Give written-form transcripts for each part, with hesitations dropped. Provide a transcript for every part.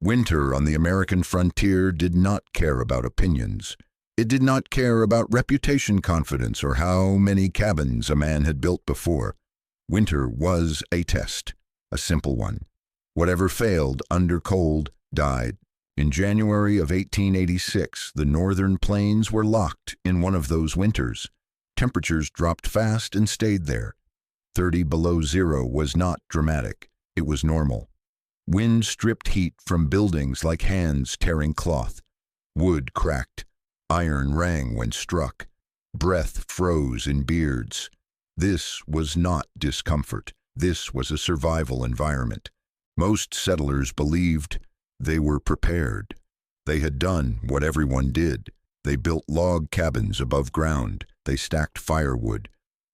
Winter on the American frontier did not care about opinions. It did not care about reputation confidence or how many cabins a man had built before. Winter was a test, a simple one. Whatever failed under cold died. In January of 1886, the northern plains were locked in one of those winters. Temperatures dropped fast and stayed there. 30 below zero was not dramatic. It was normal. Wind stripped heat from buildings like hands tearing cloth. Wood cracked. Iron rang when struck. Breath froze in beards. This was not discomfort. This was a survival environment. Most settlers believed they were prepared. They had done what everyone did. They built log cabins above ground. They stacked firewood.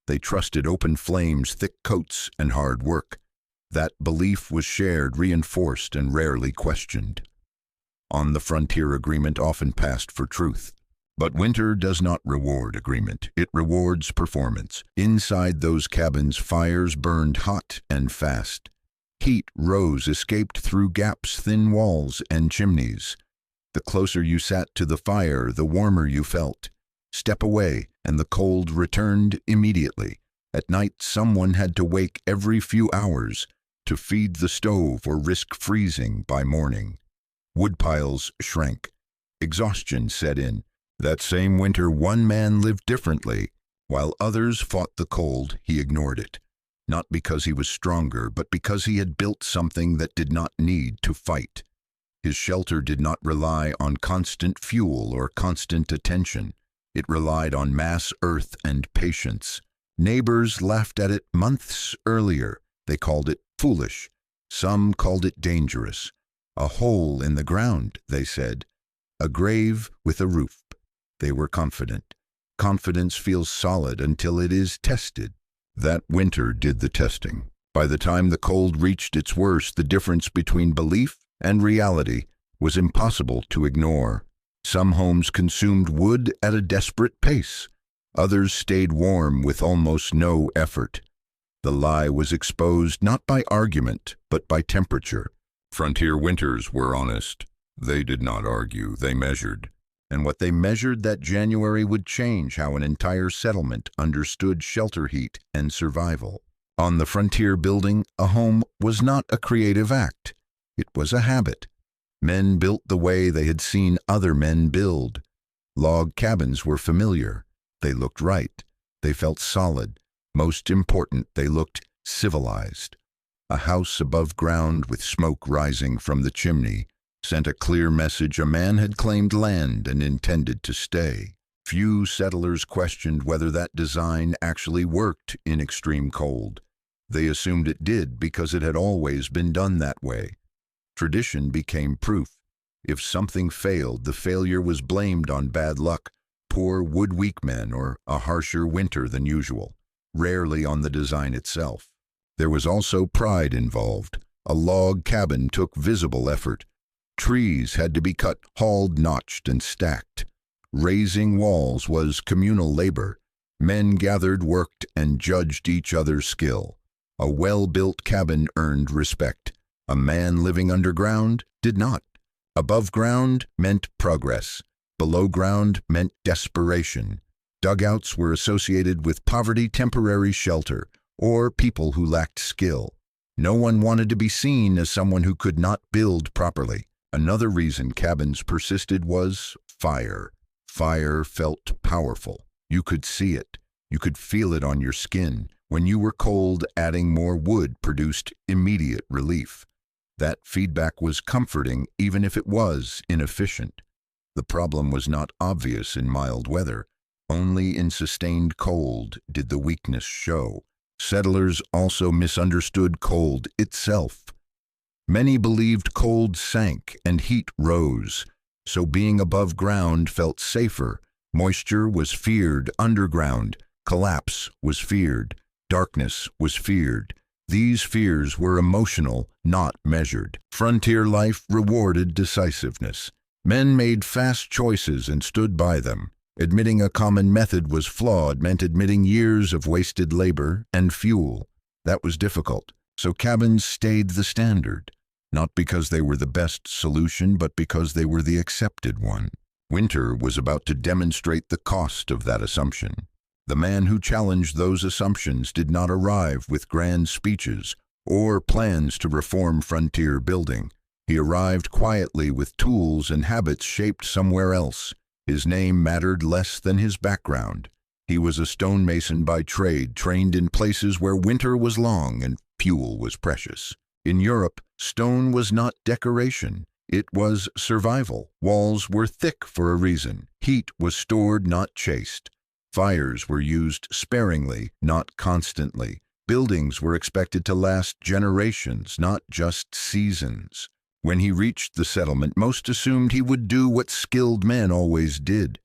They trusted open flames, thick coats, and hard work. That belief was shared, reinforced, and rarely questioned. On the frontier, agreement often passed for truth. But winter does not reward agreement. It rewards performance. Inside those cabins, fires burned hot and fast. Heat rose, escaped through gaps, thin walls, and chimneys. The closer you sat to the fire, the warmer you felt. Step away, and the cold returned immediately. At night, someone had to wake every few hours to feed the stove or risk freezing by morning. Woodpiles shrank. Exhaustion set in. That same winter, one man lived differently. While others fought the cold, he ignored it. Not because he was stronger, but because he had built something that did not need to fight. His shelter did not rely on constant fuel or constant attention. It relied on mass earth and patience. Neighbors laughed at it months earlier. They called it foolish. Some called it dangerous. A hole in the ground, they said. A grave with a roof. They were confident. Confidence feels solid until it is tested. That winter did the testing. By the time the cold reached its worst, the difference between belief and reality was impossible to ignore. Some homes consumed wood at a desperate pace. Others stayed warm with almost no effort. The lie was exposed not by argument, but by temperature. Frontier winters were honest. They did not argue, they measured. And what they measured that January would change how an entire settlement understood shelter heat and survival. On the frontier, building a home was not a creative act. It was a habit. Men built the way they had seen other men build. Log cabins were familiar. They looked right. They felt solid. Most important, they looked civilized. A house above ground with smoke rising from the chimney sent a clear message: a man had claimed land and intended to stay. Few settlers questioned whether that design actually worked in extreme cold. They assumed it did because it had always been done that way. Tradition became proof. If something failed, the failure was blamed on bad luck, poor wood-weak men, or a harsher winter than usual, rarely on the design itself. There was also pride involved. A log cabin took visible effort. Trees had to be cut, hauled, notched, and stacked. Raising walls was communal labor. Men gathered, worked, and judged each other's skill. A well-built cabin earned respect. A man living underground did not. Above ground meant progress. Below ground meant desperation. Dugouts were associated with poverty, temporary shelter, or people who lacked skill. No one wanted to be seen as someone who could not build properly. Another reason cabins persisted was fire. Fire felt powerful. You could see it. You could feel it on your skin. When you were cold, adding more wood produced immediate relief. That feedback was comforting, even if it was inefficient. The problem was not obvious in mild weather. Only in sustained cold did the weakness show. Settlers also misunderstood cold itself. Many believed cold sank and heat rose, so being above ground felt safer. Moisture was feared underground. Collapse was feared. Darkness was feared. These fears were emotional, not measured. Frontier life rewarded decisiveness. Men made fast choices and stood by them. Admitting a common method was flawed meant admitting years of wasted labor and fuel. That was difficult, so cabins stayed the standard. not because they were the best solution, but because they were the accepted one. Winter was about to demonstrate the cost of that assumption. The man who challenged those assumptions did not arrive with grand speeches or plans to reform frontier building. He arrived quietly with tools and habits shaped somewhere else. His name mattered less than his background. He was a stonemason by trade, trained in places where winter was long and fuel was precious. In Europe, stone was not decoration. It was survival. Walls were thick for a reason. Heat was stored, not chased. Fires were used sparingly, not constantly. Buildings were expected to last generations, not just seasons. When he reached the settlement, most assumed he would do what skilled men always did: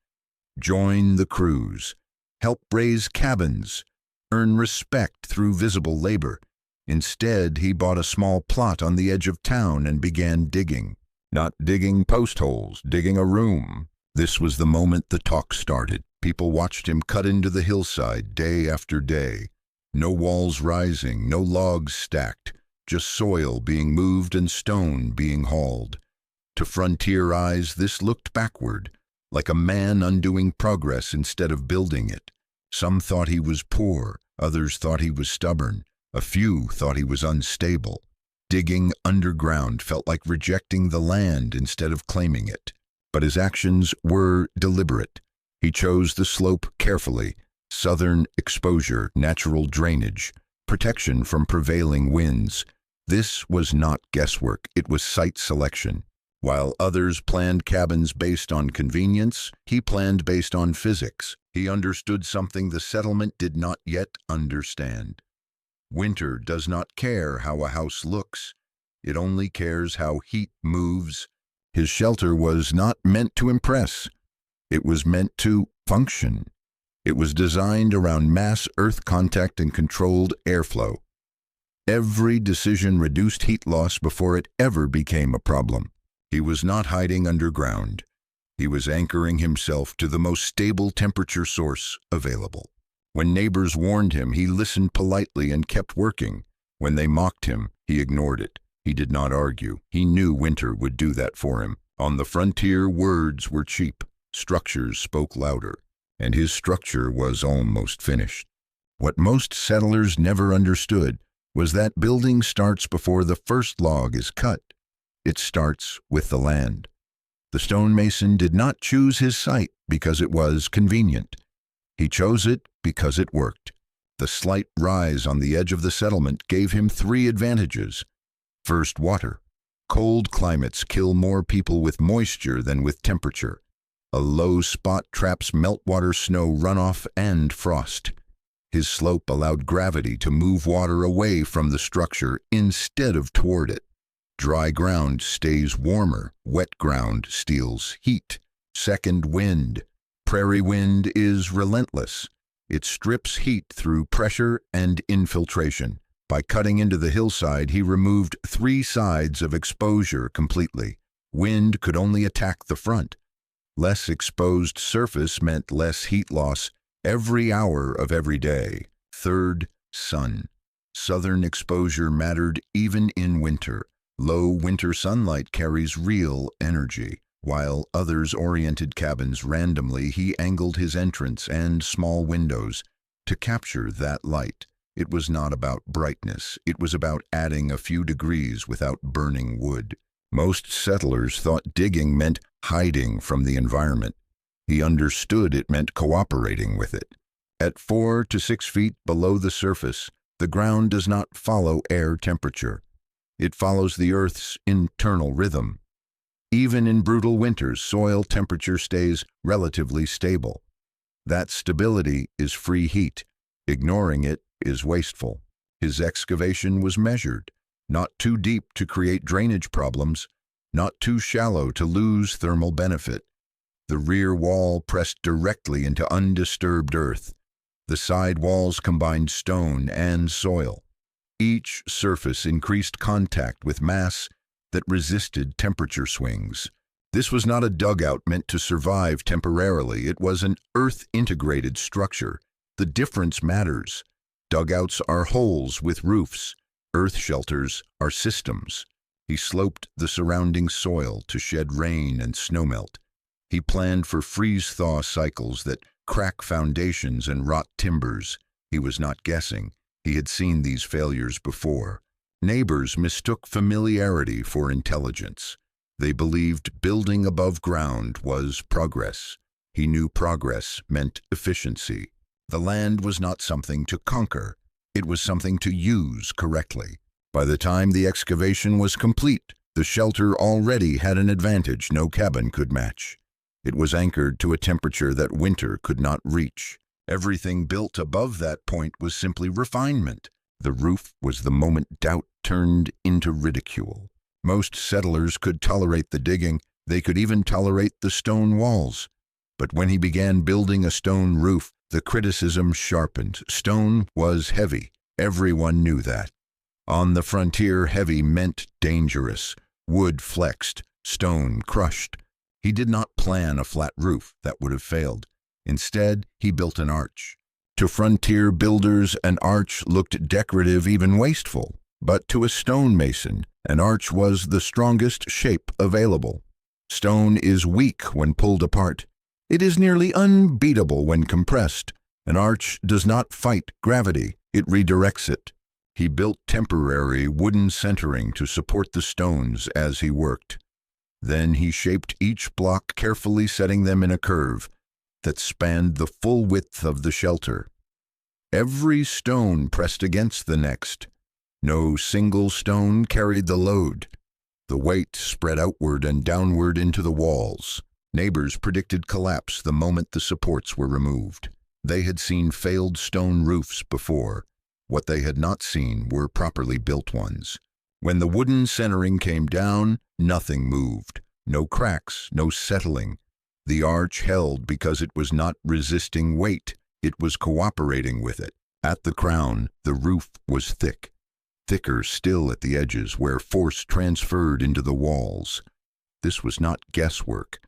join the crews, help raise cabins, earn respect through visible labor. Instead, he bought a small plot on the edge of town and began digging. Not digging post holes, digging a room. This was the moment the talk started. People watched him cut into the hillside day after day. No walls rising, no logs stacked, just soil being moved and stone being hauled. To frontier eyes, this looked backward, like a man undoing progress instead of building it. Some thought he was poor, others thought he was stubborn, a few thought he was unstable. Digging underground felt like rejecting the land instead of claiming it. But his actions were deliberate. He chose the slope carefully: southern exposure, natural drainage, protection from prevailing winds. This was not guesswork, it was site selection. While others planned cabins based on convenience, he planned based on physics. He understood something the settlement did not yet understand. Winter does not care how a house looks. It only cares how heat moves. His shelter was not meant to impress. It was meant to function. It was designed around mass earth contact and controlled airflow. Every decision reduced heat loss before it ever became a problem. He was not hiding underground. He was anchoring himself to the most stable temperature source available. When neighbors warned him, he listened politely and kept working. When they mocked him, he ignored it. He did not argue. He knew winter would do that for him. On the frontier, words were cheap. Structures spoke louder, and his structure was almost finished. What most settlers never understood was that building starts before the first log is cut. It starts with the land. The stonemason did not choose his site because it was convenient. He chose it because it worked. The slight rise on the edge of the settlement gave him 3 advantages. First, water. Cold climates kill more people with moisture than with temperature. A low spot traps meltwater, snow runoff, and frost. His slope allowed gravity to move water away from the structure instead of toward it. Dry ground stays warmer. Wet ground steals heat. Second, wind. Prairie wind is relentless. It strips heat through pressure and infiltration. By cutting into the hillside, he removed 3 sides of exposure completely. Wind could only attack the front. Less exposed surface meant less heat loss every hour of every day. Third, sun. Southern exposure mattered even in winter. Low winter sunlight carries real energy. While others oriented cabins randomly, he angled his entrance and small windows to capture that light. It was not about brightness. It was about adding a few degrees without burning wood. Most settlers thought digging meant hiding from the environment. He understood it meant cooperating with it. At 4 to 6 feet below the surface, the ground does not follow air temperature. It follows the Earth's internal rhythm. Even in brutal winters, soil temperature stays relatively stable. That stability is free heat. Ignoring it is wasteful. His excavation was measured, not too deep to create drainage problems, not too shallow to lose thermal benefit. The rear wall pressed directly into undisturbed earth. The side walls combined stone and soil. Each surface increased contact with mass that resisted temperature swings. This was not a dugout meant to survive temporarily. It was an earth-integrated structure. The difference matters. Dugouts are holes with roofs. Earth shelters are systems. He sloped the surrounding soil to shed rain and snowmelt. He planned for freeze-thaw cycles that crack foundations and rot timbers. He was not guessing. He had seen these failures before. Neighbors mistook familiarity for intelligence. They believed building above ground was progress. He knew progress meant efficiency. The land was not something to conquer. It was something to use correctly. By the time the excavation was complete, the shelter already had an advantage no cabin could match. It was anchored to a temperature that winter could not reach. Everything built above that point was simply refinement. The roof was the moment doubt turned into ridicule. Most settlers could tolerate the digging. They could even tolerate the stone walls. But when he began building a stone roof, the criticism sharpened. Stone was heavy. Everyone knew that. On the frontier, heavy meant dangerous. Wood flexed, stone crushed. He did not plan a flat roof. That would have failed. Instead, he built an arch. To frontier builders, an arch looked decorative, even wasteful. But to a stonemason, an arch was the strongest shape available. Stone is weak when pulled apart. It is nearly unbeatable when compressed. An arch does not fight gravity, it redirects it. He built temporary wooden centering to support the stones as he worked. Then he shaped each block, carefully setting them in a curve that spanned the full width of the shelter. Every stone pressed against the next. No single stone carried the load. The weight spread outward and downward into the walls. Neighbors predicted collapse the moment the supports were removed. They had seen failed stone roofs before. What they had not seen were properly built ones. When the wooden centering came down, nothing moved. No cracks, no settling. The arch held because it was not resisting weight. It was cooperating with it. At the crown, the roof was thick. Thicker still at the edges where force transferred into the walls. This was not guesswork.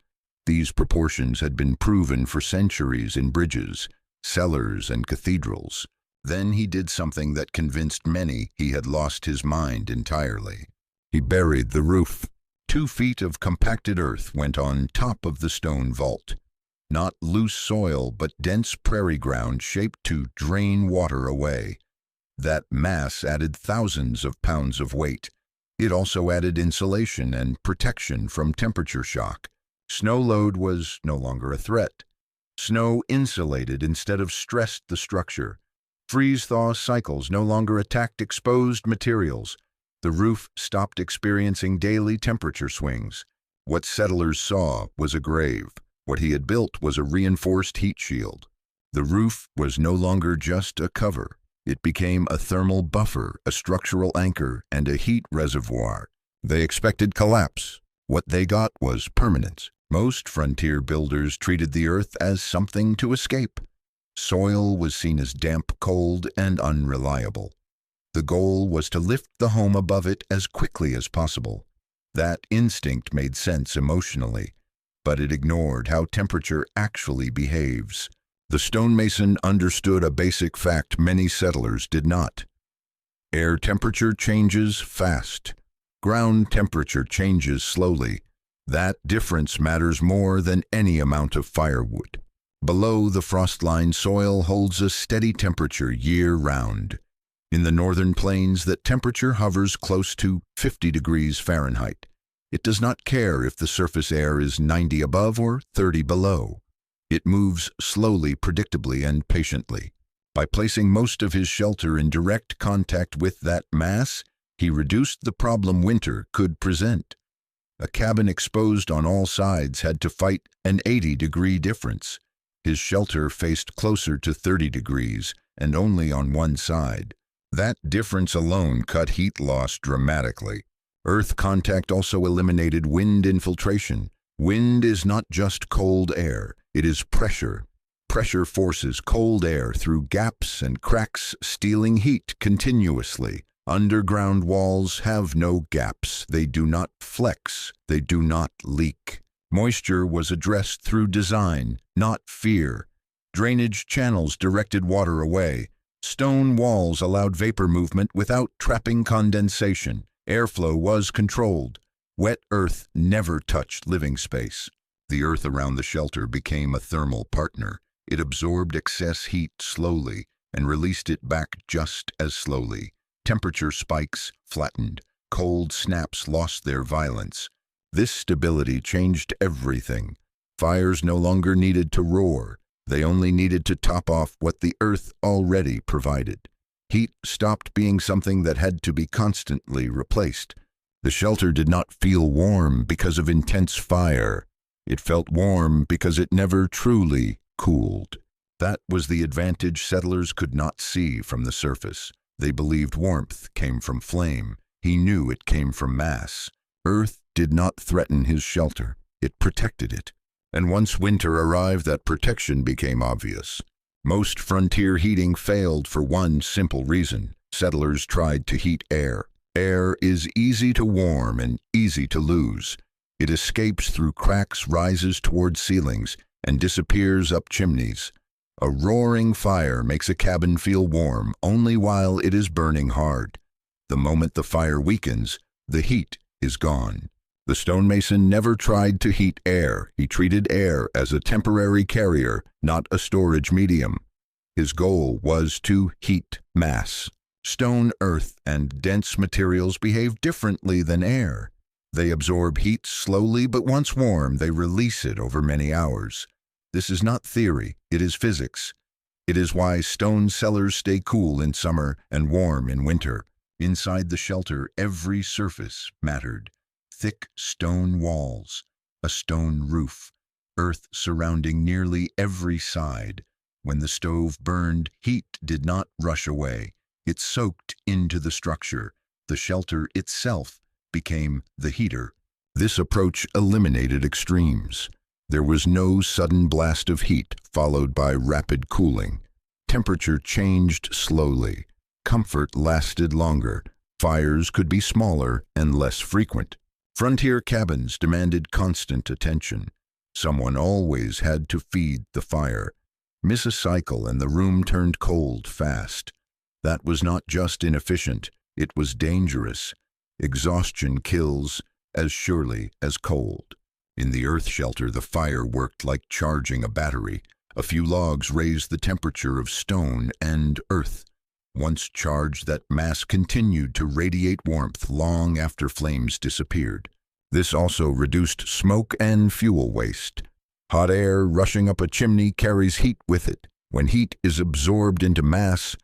These proportions had been proven for centuries in bridges, cellars, and cathedrals. Then he did something that convinced many he had lost his mind entirely. He buried the roof. 2 feet of compacted earth went on top of the stone vault. Not loose soil, but dense prairie ground shaped to drain water away. That mass added thousands of pounds of weight. It also added insulation and protection from temperature shock. Snow load was no longer a threat. Snow insulated instead of stressed the structure. Freeze-thaw cycles no longer attacked exposed materials. The roof stopped experiencing daily temperature swings. What settlers saw was a grave. What he had built was a reinforced heat shield. The roof was no longer just a cover. It became a thermal buffer, a structural anchor, and a heat reservoir. They expected collapse. What they got was permanence. Most frontier builders treated the earth as something to escape. Soil was seen as damp, cold, and unreliable. The goal was to lift the home above it as quickly as possible. That instinct made sense emotionally, but it ignored how temperature actually behaves. The stonemason understood a basic fact many settlers did not. Air temperature changes fast. Ground temperature changes slowly. That difference matters more than any amount of firewood. Below the frost line, soil holds a steady temperature year-round. In the northern plains, that temperature hovers close to 50 degrees Fahrenheit. It does not care if the surface air is 90 above or 30 below. It moves slowly, predictably, and patiently. By placing most of his shelter in direct contact with that mass, he reduced the problem winter could present. A cabin exposed on all sides had to fight an 80-degree difference. His shelter faced closer to 30 degrees and only on one side. That difference alone cut heat loss dramatically. Earth contact also eliminated wind infiltration. Wind is not just cold air, it is pressure. Pressure forces cold air through gaps and cracks, stealing heat continuously. Underground walls have no gaps. They do not flex. They do not leak. Moisture was addressed through design, not fear. Drainage channels directed water away. Stone walls allowed vapor movement without trapping condensation. Airflow was controlled. Wet earth never touched living space. The earth around the shelter became a thermal partner. It absorbed excess heat slowly and released it back just as slowly. Temperature spikes flattened. Cold snaps lost their violence. This stability changed everything. Fires no longer needed to roar. They only needed to top off what the earth already provided. Heat stopped being something that had to be constantly replaced. The shelter did not feel warm because of intense fire. It felt warm because it never truly cooled. That was the advantage settlers could not see from the surface. They believed warmth came from flame. He knew it came from mass. Earth did not threaten his shelter. It protected it. And once winter arrived, that protection became obvious. Most frontier heating failed for one simple reason. Settlers tried to heat air. Air is easy to warm and easy to lose. It escapes through cracks, rises toward ceilings, and disappears up chimneys. A roaring fire makes a cabin feel warm only while it is burning hard. The moment the fire weakens, the heat is gone. The stonemason never tried to heat air. He treated air as a temporary carrier, not a storage medium. His goal was to heat mass. Stone, earth, and dense materials behave differently than air. They absorb heat slowly, but once warm, they release it over many hours. This is not theory, it is physics. It is why stone cellars stay cool in summer and warm in winter. Inside the shelter, every surface mattered. Thick stone walls, a stone roof, earth surrounding nearly every side. When the stove burned, heat did not rush away. It soaked into the structure. The shelter itself became the heater. This approach eliminated extremes. There was no sudden blast of heat followed by rapid cooling. Temperature changed slowly. Comfort lasted longer. Fires could be smaller and less frequent. Frontier cabins demanded constant attention. Someone always had to feed the fire. Miss a cycle and the room turned cold fast. That was not just inefficient, it was dangerous. Exhaustion kills as surely as cold. In the earth shelter, the fire worked like charging a battery. A few logs raised the temperature of stone and earth. Once charged, that mass continued to radiate warmth long after flames disappeared. This also reduced smoke and fuel waste. Hot air rushing up a chimney carries heat with it. When heat is absorbed into mass,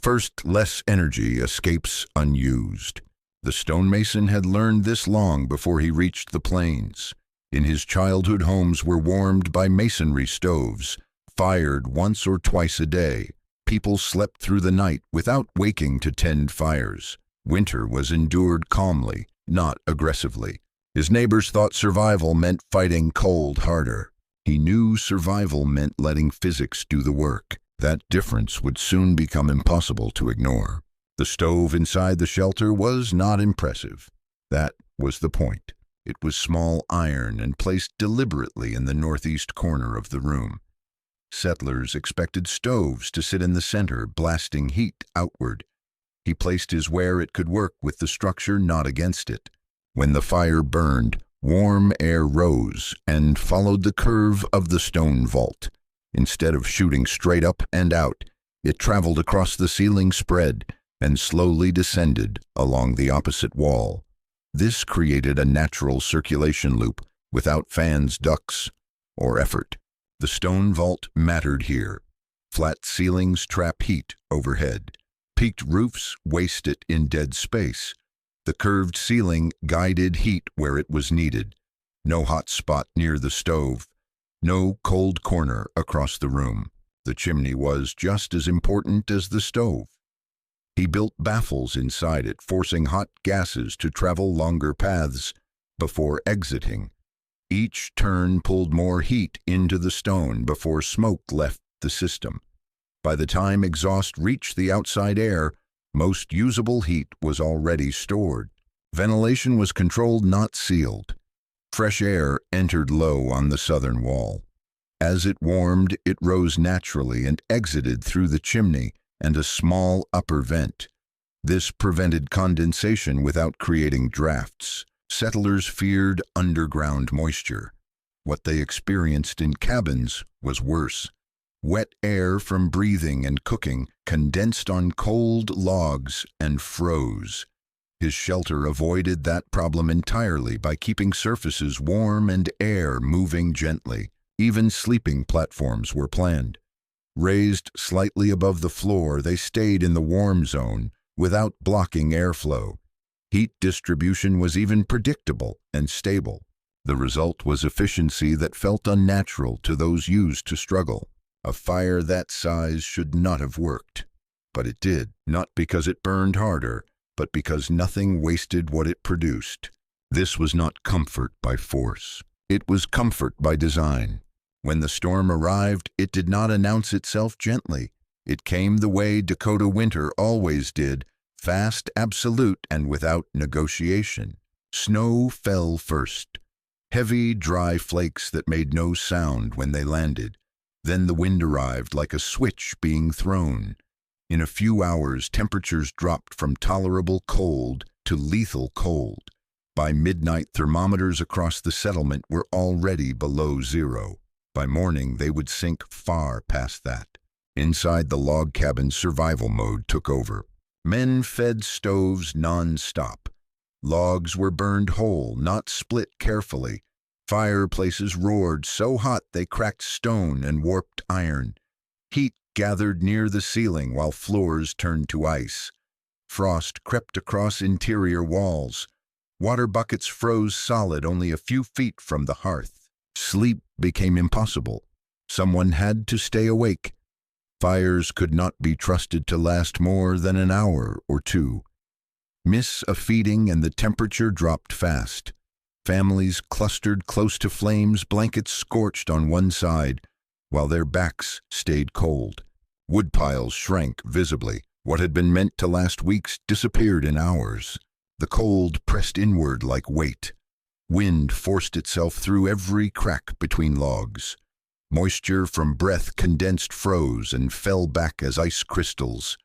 first less energy escapes unused. The stonemason had learned this long before he reached the plains. In his childhood, homes were warmed by masonry stoves, fired once or twice a day. People slept through the night without waking to tend fires. Winter was endured calmly, not aggressively. His neighbors thought survival meant fighting cold harder. He knew survival meant letting physics do the work. That difference would soon become impossible to ignore. The stove inside the shelter was not impressive. That was the point. It was small iron and placed deliberately in the northeast corner of the room. Settlers expected stoves to sit in the center, blasting heat outward. He placed his where it could work with the structure, not against it. When the fire burned, warm air rose and followed the curve of the stone vault. Instead of shooting straight up and out, it traveled across the ceiling spread and slowly descended along the opposite wall. This created a natural circulation loop without fans, ducts, or effort. The stone vault mattered here. Flat ceilings trap heat overhead. Peaked roofs waste it in dead space. The curved ceiling guided heat where it was needed. No hot spot near the stove. No cold corner across the room. The chimney was just as important as the stove. He built baffles inside it, forcing hot gases to travel longer paths before exiting. Each turn pulled more heat into the stone before smoke left the system. By the time exhaust reached the outside air, most usable heat was already stored. Ventilation was controlled, not sealed. Fresh air entered low on the southern wall. As it warmed, it rose naturally and exited through the chimney and a small upper vent. This prevented condensation without creating drafts. Settlers feared underground moisture. What they experienced in cabins was worse. Wet air from breathing and cooking condensed on cold logs and froze. His shelter avoided that problem entirely by keeping surfaces warm and air moving gently. Even sleeping platforms were planned. Raised slightly above the floor, they stayed in the warm zone without blocking airflow. Heat distribution was even predictable and stable. The result was efficiency that felt unnatural to those used to struggle. A fire that size should not have worked. But it did, not because it burned harder, but because nothing wasted what it produced. This was not comfort by force. It was comfort by design. When the storm arrived, it did not announce itself gently. It came the way Dakota winter always did, fast, absolute, and without negotiation. Snow fell first. Heavy, dry flakes that made no sound when they landed. Then the wind arrived like a switch being thrown. In a few hours, temperatures dropped from tolerable cold to lethal cold. By midnight, thermometers across the settlement were already below zero. By morning, they would sink far past that. Inside the log cabin, survival mode took over. Men fed stoves non-stop. Logs were burned whole, not split carefully. Fireplaces roared so hot they cracked stone and warped iron. Heat gathered near the ceiling while floors turned to ice. Frost crept across interior walls. Water buckets froze solid only a few feet from the hearth. Sleep became impossible. Someone had to stay awake. Fires could not be trusted to last more than an hour or two. Miss a feeding and the temperature dropped fast. Families clustered close to flames, blankets scorched on one side, while their backs stayed cold. Woodpiles shrank visibly. What had been meant to last weeks disappeared in hours. The cold pressed inward like weight. Wind forced itself through every crack between logs. Moisture from breath condensed, froze, and fell back as ice crystals.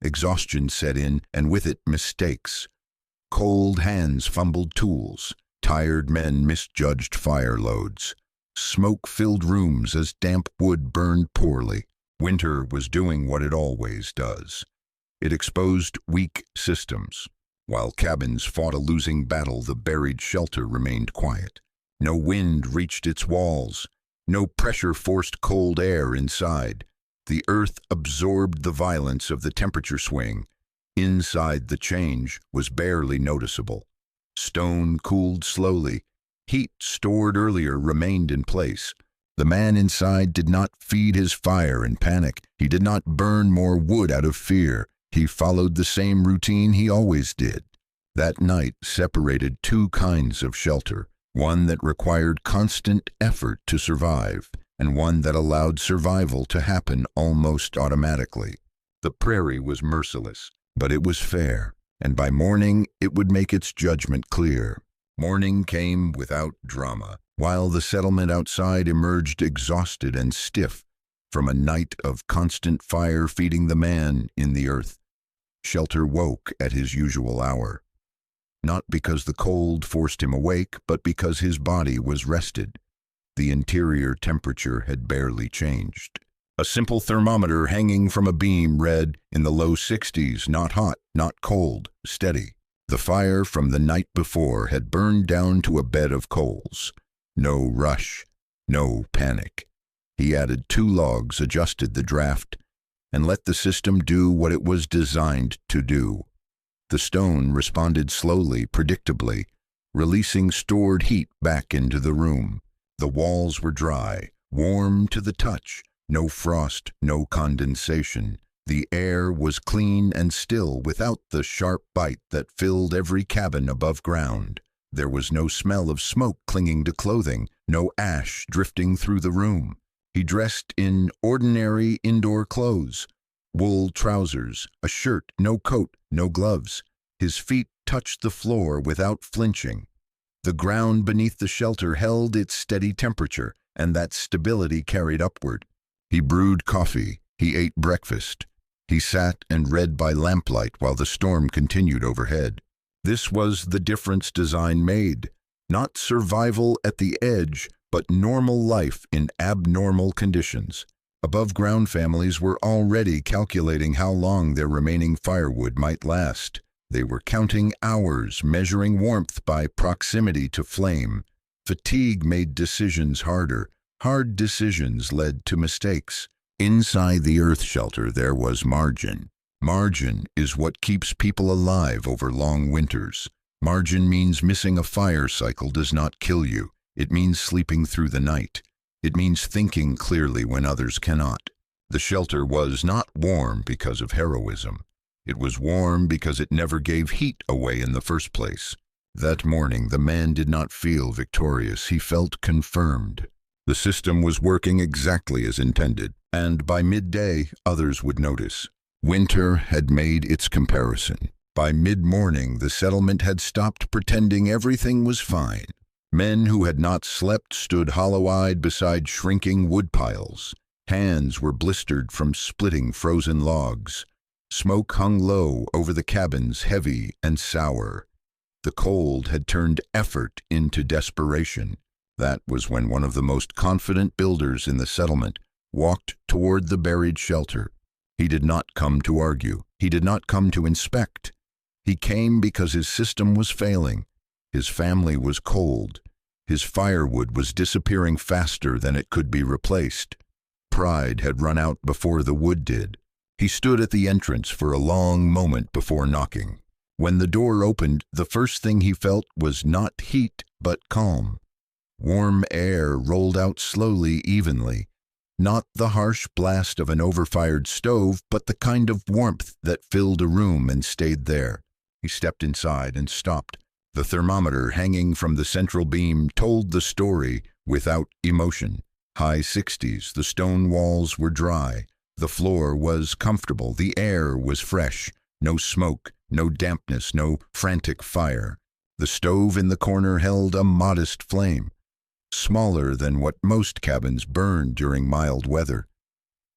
Exhaustion set in, and with it mistakes. Cold hands fumbled tools. Tired men misjudged fire loads. Smoke filled rooms as damp wood burned poorly. Winter was doing what it always does. It exposed weak systems. While cabins fought a losing battle, the buried shelter remained quiet. No wind reached its walls. No pressure forced cold air inside. The earth absorbed the violence of the temperature swing. Inside, the change was barely noticeable. Stone cooled slowly. Heat stored earlier remained in place. The man inside did not feed his fire in panic. He did not burn more wood out of fear. He followed the same routine he always did. That night separated two kinds of shelter, one that required constant effort to survive, and one that allowed survival to happen almost automatically. The prairie was merciless, but it was fair, and by morning it would make its judgment clear. Morning came without drama, while the settlement outside emerged exhausted and stiff from a night of constant fire feeding the man in the earth. Shelter woke at his usual hour, not because the cold forced him awake, but because his body was rested. The interior temperature had barely changed. A simple thermometer hanging from a beam read in the low 60s, not hot, not cold, steady. The fire from the night before had burned down to a bed of coals. No rush, no panic. He added 2 logs, adjusted the draft, and let the system do what it was designed to do. The stone responded slowly, predictably, releasing stored heat back into the room. The walls were dry, warm to the touch, no frost, no condensation. The air was clean and still without the sharp bite that filled every cabin above ground. There was no smell of smoke clinging to clothing, no ash drifting through the room. He dressed in ordinary indoor clothes, wool trousers, a shirt, no coat, no gloves. His feet touched the floor without flinching. The ground beneath the shelter held its steady temperature, and that stability carried upward. He brewed coffee. He ate breakfast. He sat and read by lamplight while the storm continued overhead. This was the difference design made. Not survival at the edge, but normal life in abnormal conditions. Above-ground families were already calculating how long their remaining firewood might last. They were counting hours, measuring warmth by proximity to flame. Fatigue made decisions harder. Hard decisions led to mistakes. Inside the earth shelter there was margin. Margin is what keeps people alive over long winters. Margin means missing a fire cycle does not kill you. It means sleeping through the night. It means thinking clearly when others cannot. The shelter was not warm because of heroism. It was warm because it never gave heat away in the first place. That morning the man did not feel victorious. He felt confirmed. The system was working exactly as intended, and by midday others would notice. Winter had made its comparison. By mid-morning the settlement had stopped pretending everything was fine. Men who had not slept stood hollow-eyed beside shrinking wood piles. Hands were blistered from splitting frozen logs. Smoke hung low over the cabins, heavy and sour. The cold had turned effort into desperation. That was when one of the most confident builders in the settlement walked toward the buried shelter. He did not come to argue. He did not come to inspect. He came because his system was failing. His family was cold. His firewood was disappearing faster than it could be replaced. Pride had run out before the wood did. He stood at the entrance for a long moment before knocking. When the door opened, the first thing he felt was not heat, but calm. Warm air rolled out slowly, evenly. Not the harsh blast of an overfired stove, but the kind of warmth that filled a room and stayed there. He stepped inside and stopped. The thermometer hanging from the central beam told the story without emotion. High 60s, the stone walls were dry. The floor was comfortable, the air was fresh. No smoke, no dampness, no frantic fire. The stove in the corner held a modest flame, smaller than what most cabins burned during mild weather.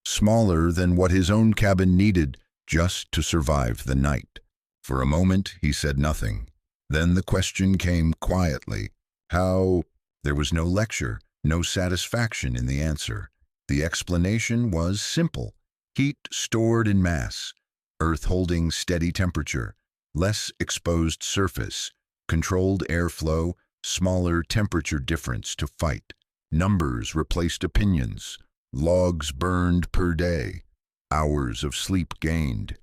Smaller than what his own cabin needed just to survive the night. For a moment he said nothing. Then the question came quietly. How? There was no lecture, no satisfaction in the answer. The explanation was simple. Heat stored in mass, earth holding steady temperature, less exposed surface, controlled airflow, smaller temperature difference to fight. Numbers replaced opinions. Logs burned per day. Hours of sleep gained.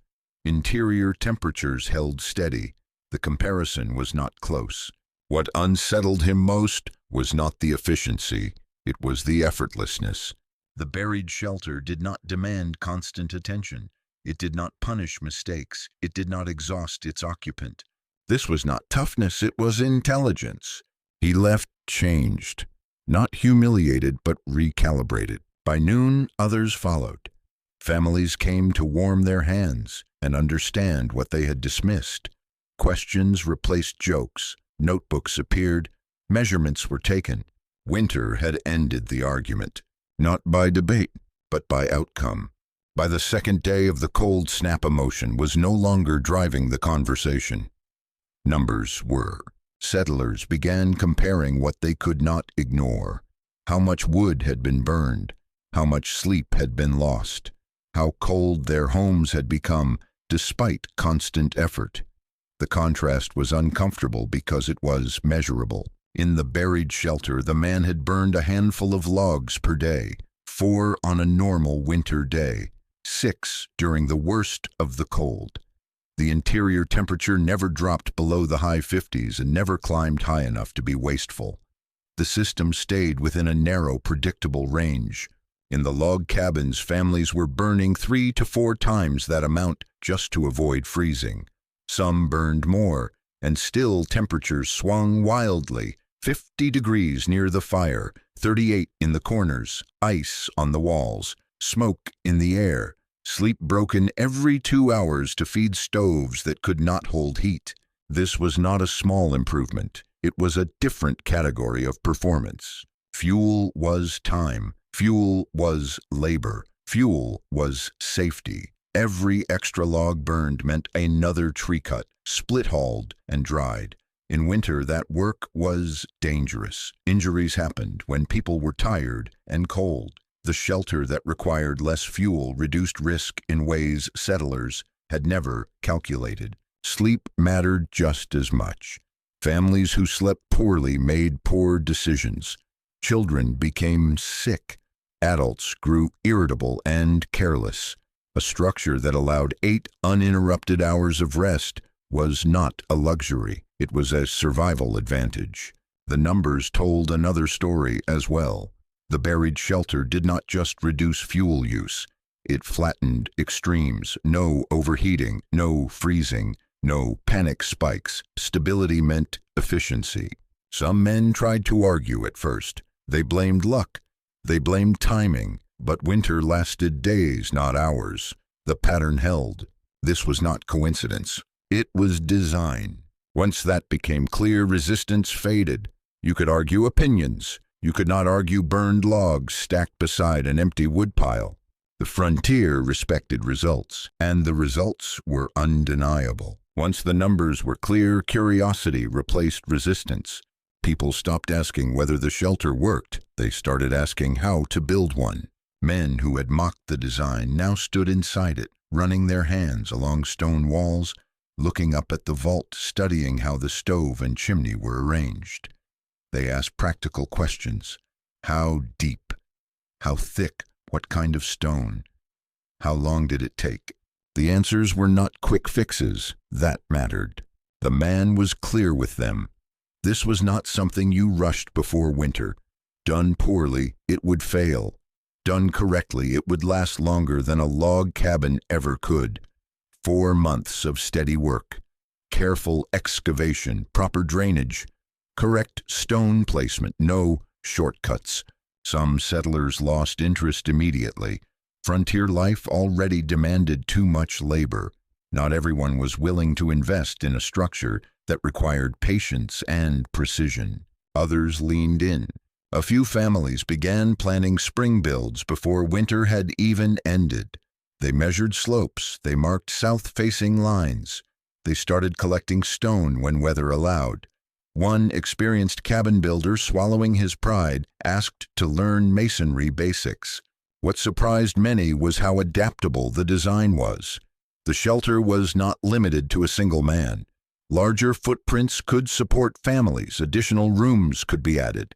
Interior temperatures held steady. The comparison was not close. What unsettled him most was not the efficiency, it was the effortlessness. The buried shelter did not demand constant attention. It did not punish mistakes. It did not exhaust its occupant. This was not toughness, it was intelligence. He left changed, not humiliated but recalibrated. By noon, others followed. Families came to warm their hands and understand what they had dismissed. Questions replaced jokes. Notebooks appeared. Measurements were taken. Winter had ended the argument. Not by debate, but by outcome. By the second day of the cold snap emotion was no longer driving the conversation. Numbers were. Settlers began comparing what they could not ignore. How much wood had been burned, how much sleep had been lost, how cold their homes had become despite constant effort. The contrast was uncomfortable because it was measurable. In the buried shelter, the man had burned a handful of logs per day, 4 on a normal winter day, 6 during the worst of the cold. The interior temperature never dropped below the high 50s and never climbed high enough to be wasteful. The system stayed within a narrow, predictable range. In the log cabins, families were burning 3 to 4 times that amount just to avoid freezing. Some burned more, and still temperatures swung wildly. 50 degrees near the fire, 38 in the corners, ice on the walls, smoke in the air, sleep broken every 2 hours to feed stoves that could not hold heat. This was not a small improvement. It was a different category of performance. Fuel was time. Fuel was labor. Fuel was safety. Every extra log burned meant another tree cut, split-hauled, and dried. In winter, that work was dangerous. Injuries happened when people were tired and cold. The shelter that required less fuel reduced risk in ways settlers had never calculated. Sleep mattered just as much. Families who slept poorly made poor decisions. Children became sick. Adults grew irritable and careless. A structure that allowed 8 uninterrupted hours of rest was not a luxury. It was a survival advantage. The numbers told another story as well. The buried shelter did not just reduce fuel use. It flattened extremes. No overheating, no freezing, no panic spikes. Stability meant efficiency. Some men tried to argue at first. They blamed luck. They blamed timing. But winter lasted days, not hours. The pattern held. This was not coincidence. It was design. Once that became clear, resistance faded. You could argue opinions. You could not argue burned logs stacked beside an empty woodpile. The frontier respected results, and the results were undeniable. Once the numbers were clear, curiosity replaced resistance. People stopped asking whether the shelter worked. They started asking how to build one. Men who had mocked the design now stood inside it, running their hands along stone walls, looking up at the vault, studying how the stove and chimney were arranged. They asked practical questions. How deep? How thick? What kind of stone? How long did it take? The answers were not quick fixes. That mattered. The man was clear with them. This was not something you rushed before winter. Done poorly, it would fail. Done correctly, it would last longer than a log cabin ever could. 4 months of steady work, careful excavation, proper drainage, correct stone placement, no shortcuts. Some settlers lost interest immediately. Frontier life already demanded too much labor. Not everyone was willing to invest in a structure that required patience and precision. Others leaned in. A few families began planning spring builds before winter had even ended. They measured slopes, they marked south-facing lines. They started collecting stone when weather allowed. One experienced cabin builder, swallowing his pride, asked to learn masonry basics. What surprised many was how adaptable the design was. The shelter was not limited to a single man. Larger footprints could support families, additional rooms could be added.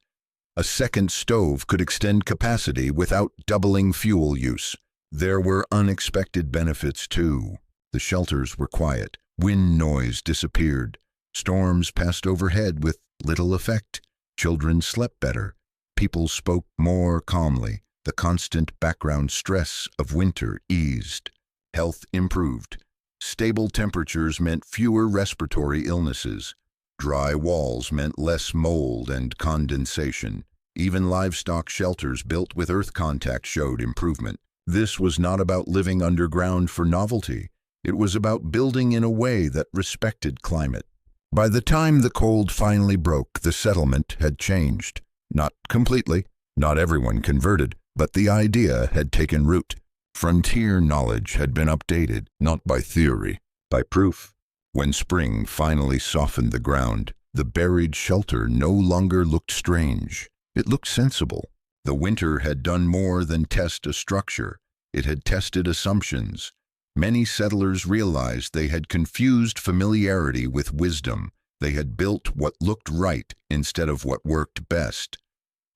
A second stove could extend capacity without doubling fuel use. There were unexpected benefits too. The shelters were quiet. Wind noise disappeared. Storms passed overhead with little effect. Children slept better. People spoke more calmly. The constant background stress of winter eased. Health improved. Stable temperatures meant fewer respiratory illnesses. Dry walls meant less mold and condensation. Even livestock shelters built with earth contact showed improvement. This was not about living underground for novelty. It was about building in a way that respected climate. By the time the cold finally broke, the settlement had changed. Not completely. Not everyone converted, but the idea had taken root. Frontier knowledge had been updated, not by theory, by proof. When spring finally softened the ground, the buried shelter no longer looked strange. It looked sensible. The winter had done more than test a structure. It had tested assumptions. Many settlers realized they had confused familiarity with wisdom. They had built what looked right instead of what worked best.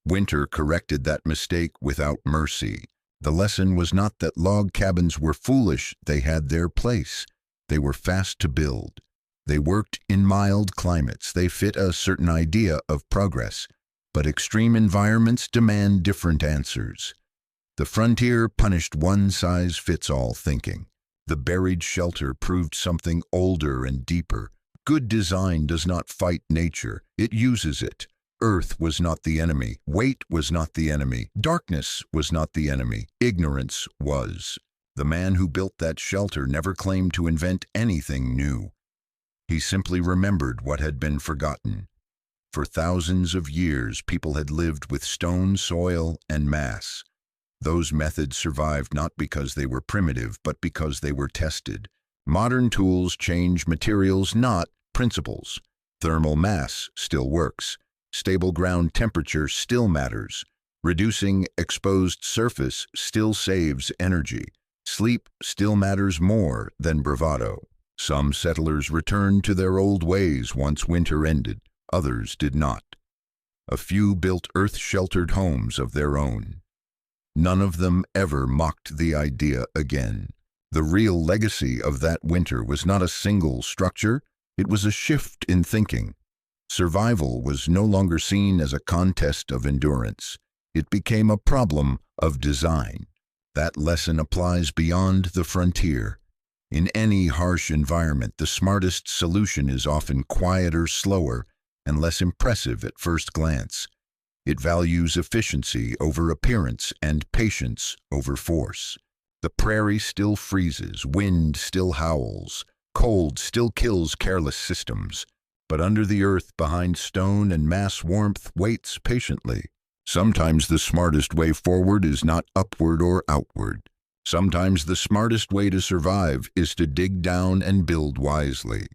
Winter corrected that mistake without mercy. The lesson was not that log cabins were foolish. They had their place. They were fast to build. They worked in mild climates. They fit a certain idea of progress. But extreme environments demand different answers. The frontier punished one-size-fits-all thinking. The buried shelter proved something older and deeper. Good design does not fight nature. It uses it. Earth was not the enemy. Weight was not the enemy. Darkness was not the enemy. Ignorance was. The man who built that shelter never claimed to invent anything new. He simply remembered what had been forgotten. For thousands of years, people had lived with stone, soil, and mass. Those methods survived not because they were primitive, but because they were tested. Modern tools change materials, not principles. Thermal mass still works. Stable ground temperature still matters. Reducing exposed surface still saves energy. Sleep still matters more than bravado. Some settlers returned to their old ways once winter ended. Others did not. A few built earth-sheltered homes of their own. None of them ever mocked the idea again. The real legacy of that winter was not a single structure, it was a shift in thinking. Survival was no longer seen as a contest of endurance. It became a problem of design. That lesson applies beyond the frontier. In any harsh environment, the smartest solution is often quieter, slower, and less impressive at first glance. It values efficiency over appearance and patience over force. The prairie still freezes, wind still howls, cold still kills careless systems, but under the earth, behind stone and mass warmth, waits patiently. Sometimes the smartest way forward is not upward or outward. Sometimes the smartest way to survive is to dig down and build wisely.